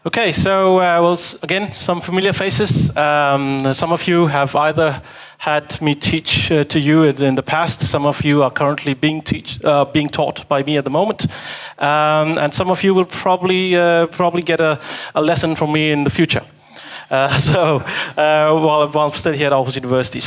Okay, so again, some familiar faces. Some of you have either had me teach to you in the past. Some of you are currently being taught by me at the moment, and some of you will probably get a lesson from me in the future. While I'm still here at Aarhus University.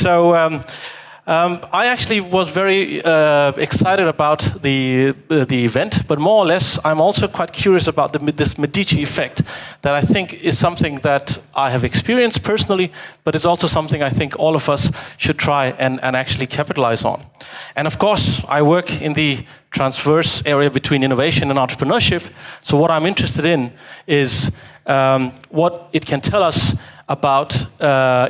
I actually was very excited about the event, but more or less, I'm also quite curious about this Medici Effect that I think is something that I have experienced personally, but it's also something I think all of us should try and actually capitalize on. And of course, I work in the transverse area between innovation and entrepreneurship, so what I'm interested in is what it can tell us about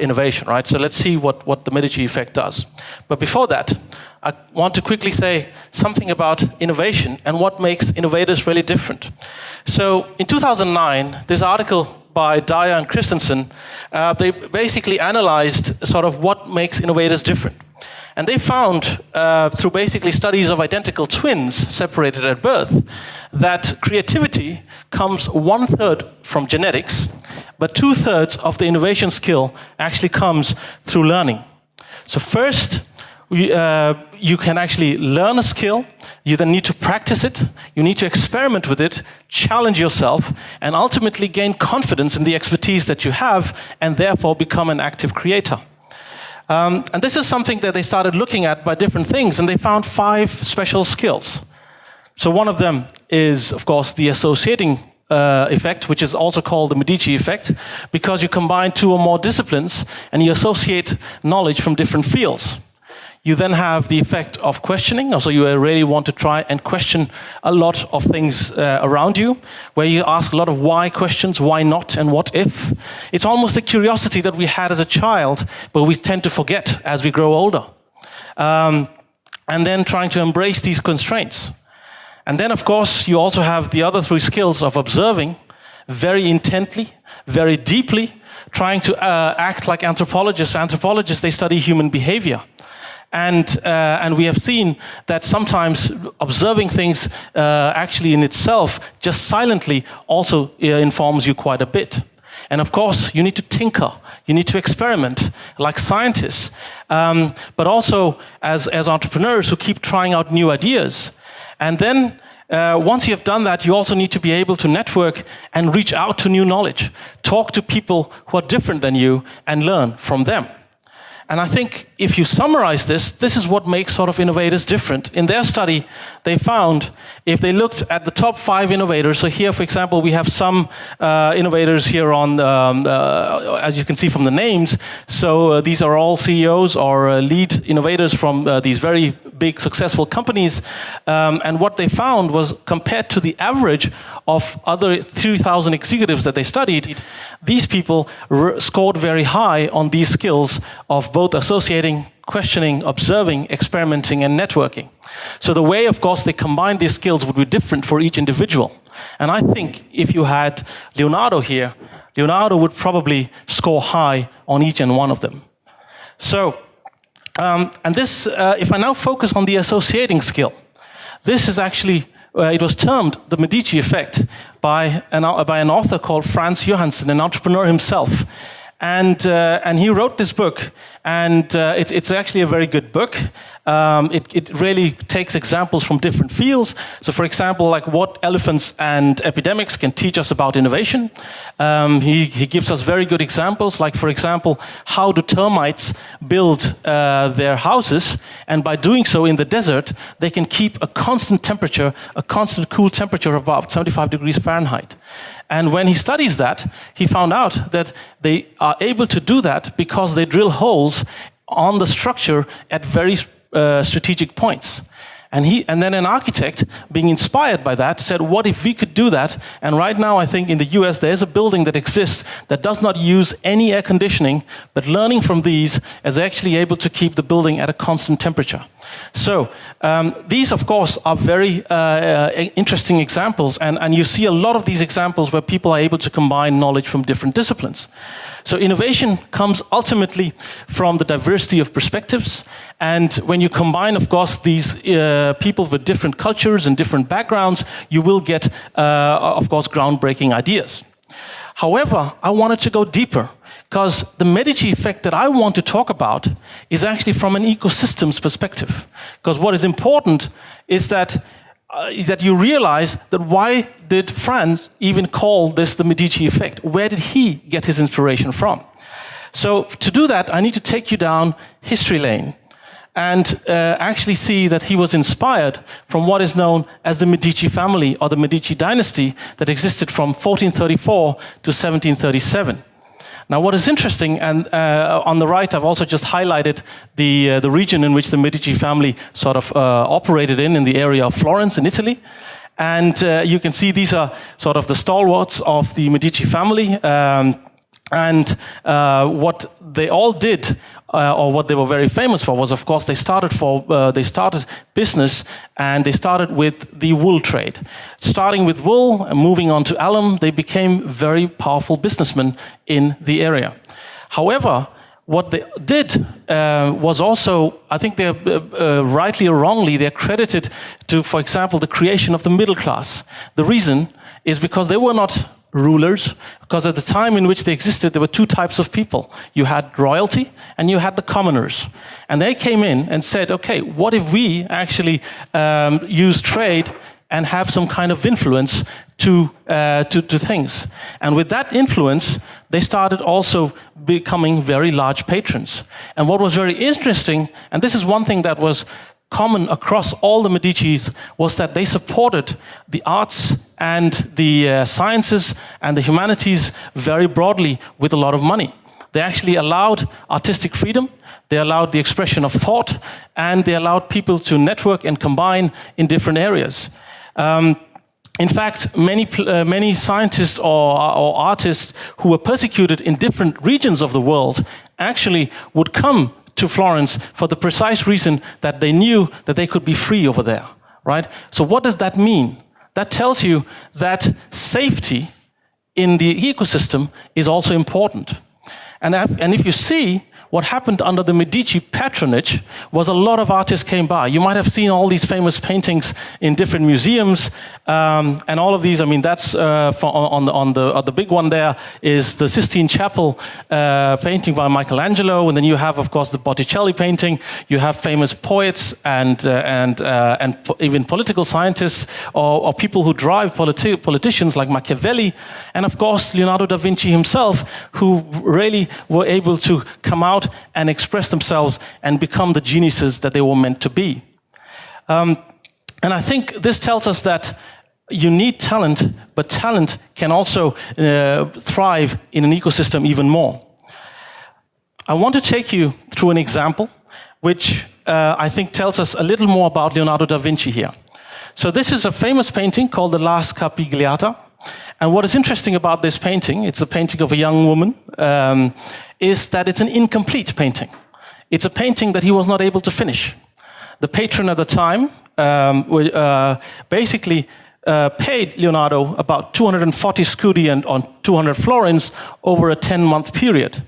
innovation, right? So let's see what the Medici Effect does. But before that, I want to quickly say something about innovation and what makes innovators really different. So in 2009, this article by Dyer and Christensen, they basically analyzed sort of what makes innovators different. And they found, through basically studies of identical twins separated at birth, that creativity comes 1/3 from genetics, but 2/3 of the innovation skill actually comes through learning. So first, you can actually learn a skill, you then need to practice it, you need to experiment with it, challenge yourself, and ultimately gain confidence in the expertise that you have, and therefore become an active creator. And this is something that they started looking at by different things, and they found 5 special skills. So one of them is, of course, the associating effect, which is also called the Medici Effect, because you combine 2 or more disciplines and you associate knowledge from different fields. You then have the effect of questioning, so you really want to try and question a lot of things around you, where you ask a lot of why questions, why not, and what if. It's almost the curiosity that we had as a child, but we tend to forget as we grow older. And then trying to embrace these constraints. And then, of course, you also have the other 3 skills of observing very intently, very deeply, trying to act like anthropologists. Anthropologists, they study human behavior. And we have seen that sometimes observing things actually in itself, just silently, also informs you quite a bit. And of course, you need to tinker, you need to experiment, like scientists, but also as entrepreneurs who keep trying out new ideas. And then, once you have done that, you also need to be able to network and reach out to new knowledge, talk to people who are different than you, and learn from them. And I think if you summarize this is what makes sort of innovators different. In their study, they found, if they looked at the top 5 innovators, so here, for example, we have some innovators here on, as you can see from the names, so these are all CEOs or lead innovators from these very big, successful companies. And what they found was, compared to the average of other 3,000 executives that they studied, these people scored very high on these skills of both associating, questioning, observing, experimenting, and networking. So the way, of course, they combine these skills would be different for each individual. And I think if you had Leonardo here, Leonardo would probably score high on each and one of them. So, and this, if I now focus on the associating skill, this is actually, it was termed the Medici Effect by an author called Franz Johansson, an entrepreneur himself. And he wrote this book, and it's actually a very good book. It really takes examples from different fields. So, for example, like what elephants and epidemics can teach us about innovation. He gives us very good examples, like, for example, how do termites build their houses, and by doing so in the desert, they can keep a constant temperature, a constant cool temperature of about 75 degrees Fahrenheit. And when he studies that, he found out that they are able to do that because they drill holes on the structure at very strategic points. And then an architect, being inspired by that, said, what if we could do that? And right now, I think in the US, there's a building that exists that does not use any air conditioning, but learning from these is actually able to keep the building at a constant temperature. So these, of course, are very interesting examples, and you see a lot of these examples where people are able to combine knowledge from different disciplines. So innovation comes ultimately from the diversity of perspectives, and when you combine, of course, these people with different cultures and different backgrounds, you will get, of course, groundbreaking ideas. However, I wanted to go deeper, because the Medici effect that I want to talk about is actually from an ecosystems perspective. Because what is important is that you realize that why did France even call this the Medici effect? Where did he get his inspiration from? So to do that, I need to take you down history lane and actually see that he was inspired from what is known as the Medici family or the Medici dynasty that existed from 1434 to 1737. Now, what is interesting, and on the right, I've also just highlighted the region in which the Medici family sort of operated in the area of Florence in Italy. And you can see these are sort of the stalwarts of the Medici family. And what they all did, or what they were very famous for, was, of course, they started business, and they started with the wool trade. Starting with wool and moving on to alum, they became very powerful businessmen in the area. However, what they did was also, I think they're rightly or wrongly, they're credited to, for example, the creation of the middle class. The reason is because they were not rulers, because at the time in which they existed, there were two types of people. You had royalty and you had the commoners. And they came in and said, okay, what if we actually use trade and have some kind of influence to things? And with that influence, they started also becoming very large patrons. And what was very interesting, and this is one thing that was common across all the Medicis, was that they supported the arts and the sciences and the humanities very broadly with a lot of money. They actually allowed artistic freedom, they allowed the expression of thought, and they allowed people to network and combine in different areas. In fact, many scientists or artists who were persecuted in different regions of the world actually would come to Florence for the precise reason that they knew that they could be free over there, right? So what does that mean? That tells you that safety in the ecosystem is also important. And if you see what happened under the Medici patronage was a lot of artists came by. You might have seen all these famous paintings in different museums, and all of these. I mean, that's on the big one there is the Sistine Chapel painting by Michelangelo, and then you have, of course, the Botticelli painting. You have famous poets and even political scientists or people who drive politicians like Machiavelli, and of course Leonardo Da Vinci himself, who really were able to come out and express themselves and become the geniuses that they were meant to be. And I think this tells us that you need talent, but talent can also thrive in an ecosystem even more. I want to take you through an example which I think tells us a little more about Leonardo da Vinci here. So this is a famous painting called the La Scapigliata. And what is interesting about this painting, it's a painting of a young woman, is that it's an incomplete painting. It's a painting that he was not able to finish. The patron at the time basically paid Leonardo about 240 scudi and on 200 florins over a 10-month period.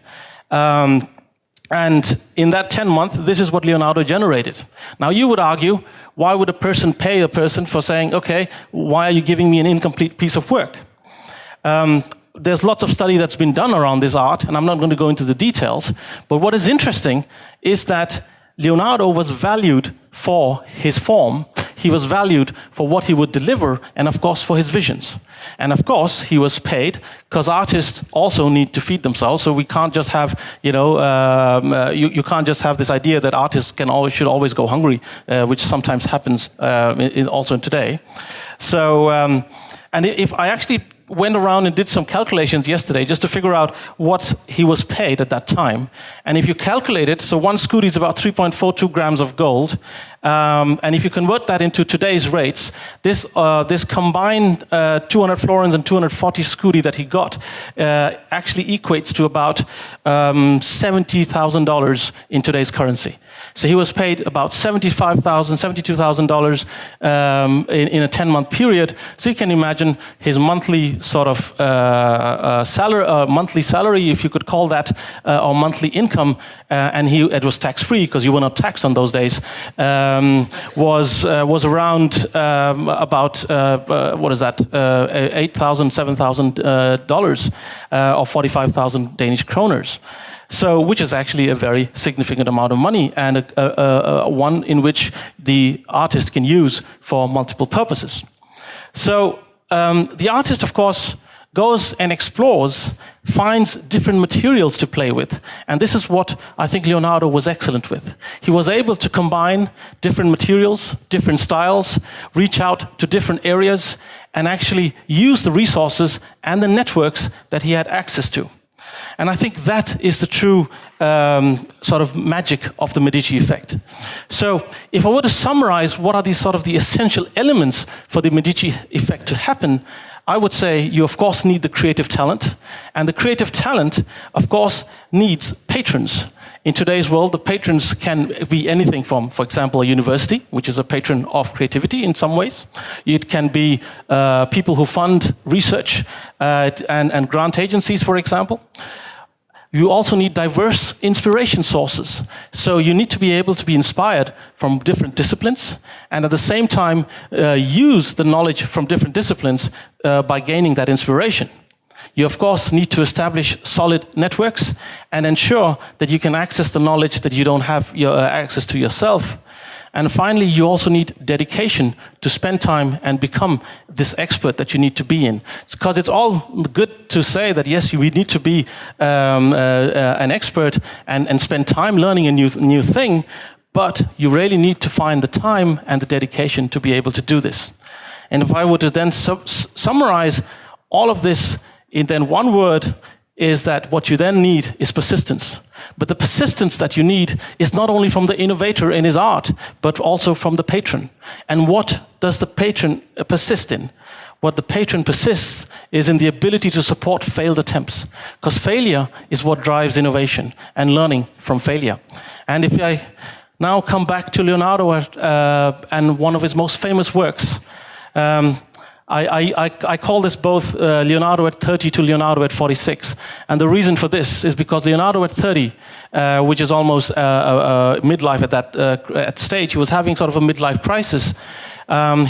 And in that 10 months, this is what Leonardo generated. Now you would argue, why would a person pay a person for saying, okay, why are you giving me an incomplete piece of work? There's lots of study that's been done around this art, and I'm not going to go into the details. But what is interesting is that Leonardo was valued for his form. He was valued for what he would deliver, and of course for his visions. And of course he was paid, because artists also need to feed themselves. So we can't just have, you can't just have this idea that artists should always go hungry, which sometimes happens also today. So, and if I actually went around and did some calculations yesterday just to figure out what he was paid at that time. And if you calculate it, so one scudi is about 3.42 grams of gold. And if you convert that into today's rates, this combined 200 florins and 240 scudi that he got actually equates to about $70,000 in today's currency. So he was paid about $75,000, $72,000 in a 10-month period. So you can imagine his monthly sort of monthly salary, if you could call that, or monthly income, and it was tax-free because you were not taxed on those days, was around about what is that, $8,000, $7,000 or 45,000 Danish kroners. So, which is actually a very significant amount of money, and one in which the artist can use for multiple purposes. So, the artist, of course, goes and explores, finds different materials to play with. And this is what I think Leonardo was excellent with. He was able to combine different materials, different styles, reach out to different areas, and actually use the resources and the networks that he had access to. And I think that is the true sort of magic of the Medici Effect. So if I were to summarize what are these sort of the essential elements for the Medici Effect to happen, I would say you of course need the creative talent. And the creative talent, of course, needs patrons. In today's world, the patrons can be anything from, for example, a university, which is a patron of creativity in some ways. It can be people who fund research and grant agencies, for example. You also need diverse inspiration sources. So you need to be able to be inspired from different disciplines, and at the same time use the knowledge from different disciplines by gaining that inspiration. You, of course, need to establish solid networks and ensure that you can access the knowledge that you don't have access to yourself. And finally, you also need dedication to spend time and become this expert that you need to be in. Because it's all good to say that, yes, we need to be an expert and spend time learning a new thing, but you really need to find the time and the dedication to be able to do this. And if I were to then summarize all of this in then one word, is that what you then need is persistence. But the persistence that you need is not only from the innovator in his art, but also from the patron. And what does the patron persist in? What the patron persists is in the ability to support failed attempts. Because failure is what drives innovation and learning from failure. And if I now come back to Leonardo and one of his most famous works, I call this both Leonardo at 30 to Leonardo at 46. And the reason for this is because Leonardo at 30, which is almost midlife at that stage, he was having sort of a midlife crisis.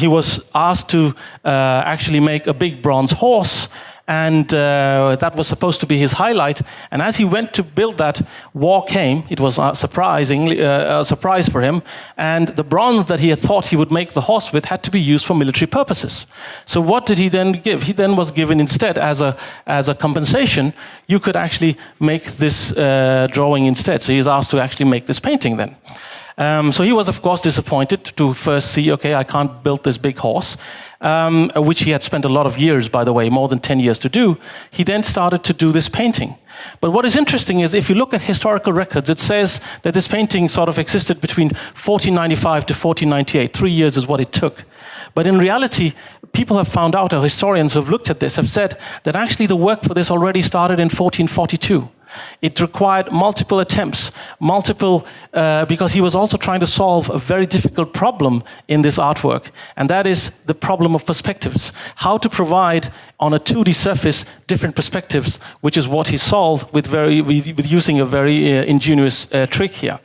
He was asked to actually make a big bronze horse, and that was supposed to be his highlight. And as he went to build that, war came. It was a surprise for him. And the bronze that he had thought he would make the horse with had to be used for military purposes. So what did he then give? He then was given instead, as a compensation, you could actually make this drawing instead. So he's asked to actually make this painting then. So he was, of course, disappointed to first see, okay, I can't build this big horse, which he had spent a lot of years, by the way, more than 10 years to do. He then started to do this painting. But what is interesting is if you look at historical records, it says that this painting sort of existed between 1495 to 1498. 3 years is what it took. But in reality, people have found out, or historians who have looked at this have said that actually the work for this already started in 1442. It required multiple attempts, because he was also trying to solve a very difficult problem in this artwork, and that is the problem of perspectives. How to provide on a 2D surface different perspectives, which is what he solved with using a very ingenious trick here.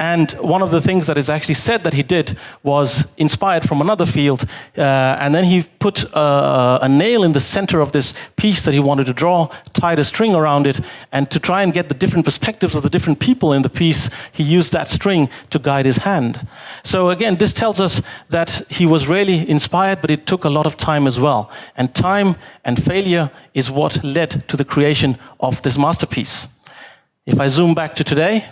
And one of the things that is actually said that he did was inspired from another field, and then he put a nail in the center of this piece that he wanted to draw, tied a string around it, and to try and get the different perspectives of the different people in the piece, he used that string to guide his hand. So again, this tells us that he was really inspired, but it took a lot of time as well. And time and failure is what led to the creation of this masterpiece. If I zoom back to today,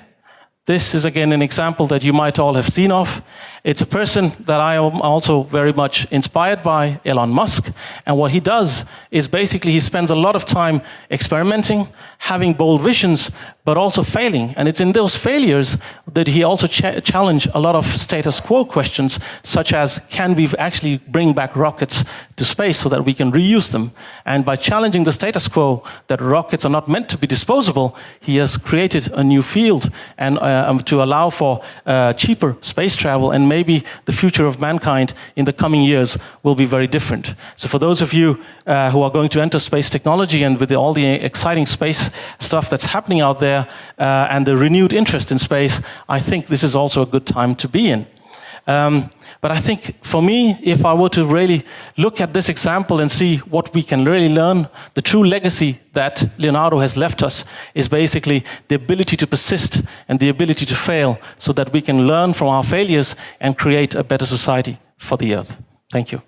this is again an example that you might all have seen of. It's a person that I am also very much inspired by, Elon Musk. And what he does is basically he spends a lot of time experimenting, having bold visions, but also failing. And it's in those failures that he also challenged a lot of status quo questions, such as, can we actually bring back rockets to space so that we can reuse them? And by challenging the status quo that rockets are not meant to be disposable, he has created a new field and to allow for cheaper space travel, and maybe the future of mankind in the coming years will be very different. So for those of you who are going to enter space technology, and with all the exciting space stuff that's happening out there and the renewed interest in space, I think this is also a good time to be in. But I think for me, if I were to really look at this example and see what we can really learn, the true legacy that Leonardo has left us is basically the ability to persist and the ability to fail, so that we can learn from our failures and create a better society for the Earth. Thank you.